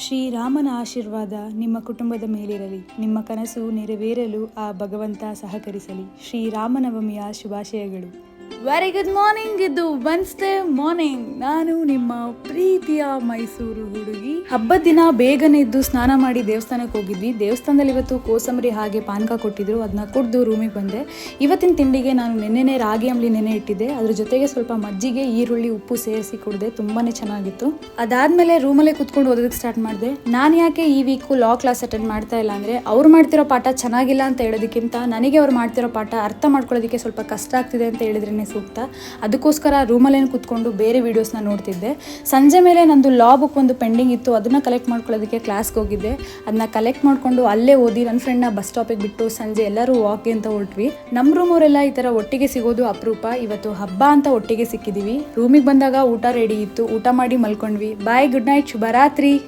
ಶ್ರೀರಾಮನ ಆಶೀರ್ವಾದ ನಿಮ್ಮ ಕುಟುಂಬದ ಮೇಲಿರಲಿ. ನಿಮ್ಮ ಕನಸು ನೆರವೇರಲು ಆ ಭಗವಂತ ಸಹಕರಿಸಲಿ. ಶ್ರೀರಾಮನವಮಿಯ ಶುಭಾಶಯಗಳು. Very good morning. ಇದು ವೆನ್ಸ್ಡೇ ಮಾರ್ನಿಂಗ್. ನಾನು ನಿಮ್ಮ ಪ್ರೀತಿಯ ಮೈಸೂರು ಹುಡುಗಿ. ಹಬ್ಬದ ದಿನ ಬೇಗನೆ ಎದ್ದು ಸ್ನಾನ ಮಾಡಿ ದೇವಸ್ಥಾನಕ್ಕೆ ಹೋಗಿದ್ವಿ. ದೇವಸ್ಥಾನದಲ್ಲಿ ಇವತ್ತು ಕೋಸಂಬರಿ ಹಾಗೆ ಪಾನಕ ಕೊಟ್ಟಿದ್ರು. ಅದನ್ನ ಕುಡಿದು ರೂಮಿಗೆ ಬಂದೆ. ಇವತ್ತಿನ ತಿಂಡಿಗೆ ನಾನು ನೆನ್ನೆನೆ ರಾಗಿ ಅಂಬ್ಲಿ ನೆನೆ ಇಟ್ಟಿದ್ದೆ. ಅದ್ರ ಜೊತೆಗೆ ಸ್ವಲ್ಪ ಮಜ್ಜಿಗೆ, ಈರುಳ್ಳಿ, ಉಪ್ಪು ಸೇರಿಸಿ ಕುಡಿದೆ. ತುಂಬಾನೇ ಚೆನ್ನಾಗಿತ್ತು. ಅದಾದ್ಮೇಲೆ ರೂಮಲ್ಲೇ ಕುತ್ಕೊಂಡು ಓದೋದಕ್ಕೆ ಸ್ಟಾರ್ಟ್ ಮಾಡಿದೆ. ನಾನು ಯಾಕೆ ಈ ವೀಕು ಲಾ ಕ್ಲಾಸ್ ಅಟೆಂಡ್ ಮಾಡ್ತಾ ಇಲ್ಲ ಅಂದ್ರೆ, ಅವ್ರು ಮಾಡ್ತಿರೋ ಪಾಠ ಚೆನ್ನಾಗಿಲ್ಲ ಅಂತ ಹೇಳೋದಕ್ಕಿಂತ ನನಗೆ ಅವ್ರು ಮಾಡ್ತಿರೋ ಪಾಠ ಅರ್ಥ ಮಾಡ್ಕೊಳ್ಳೋದಕ್ಕೆ ಸ್ವಲ್ಪ ಕಷ್ಟ ಆಗ್ತಿದೆ ಅಂತ ಹೇಳಿದ್ರೆ ಸೂಕ್ತ. ಅದಕ್ಕೋಸ್ಕರ ರೂಮಲ್ಲೇನು ಕೂತ್ಕೊಂಡು ಬೇರೆ ವಿಡಿಯೋಸ್ನ ನೋಡ್ತಿದ್ದೆ. ಸಂಜೆ ಮೇಲೆ ನಂದು ಲಾ ಬುಕ್ ಒಂದು ಪೆಂಡಿಂಗ್ ಇತ್ತು. ಅದನ್ನ ಕಲೆಕ್ಟ್ ಮಾಡ್ಕೊಳ್ಳೋದಕ್ಕೆ ಕ್ಲಾಸ್ಗೆ ಹೋಗಿದ್ದೆ. ಅದನ್ನ ಕಲೆಕ್ಟ್ ಮಾಡ್ಕೊಂಡು ಅಲ್ಲೇ ಓದಿ ನನ್ನ ಫ್ರೆಂಡ್ನ ಬಸ್ ಸ್ಟಾಪಿಗೆ ಬಿಟ್ಟು ಸಂಜೆ ಎಲ್ಲರೂ ವಾಕ್ಗೆ ಅಂತ ಹೊರಟ್ವಿ. ನಮ್ಮ ರೂಮವರೆಲ್ಲ ಈ ಥರ ಒಟ್ಟಿಗೆ ಸಿಗೋದು ಅಪರೂಪ. ಇವತ್ತು ಹಬ್ಬ ಅಂತ ಒಟ್ಟಿಗೆ ಸಿಕ್ಕಿದ್ದೀವಿ. ರೂಮಿಗೆ ಬಂದಾಗ ಊಟ ರೆಡಿ ಇತ್ತು. ಊಟ ಮಾಡಿ ಮಲ್ಕೊಂಡ್ವಿ. ಬಾಯ್, ಗುಡ್ ನೈಟ್, ಶುಭರಾತ್ರಿ.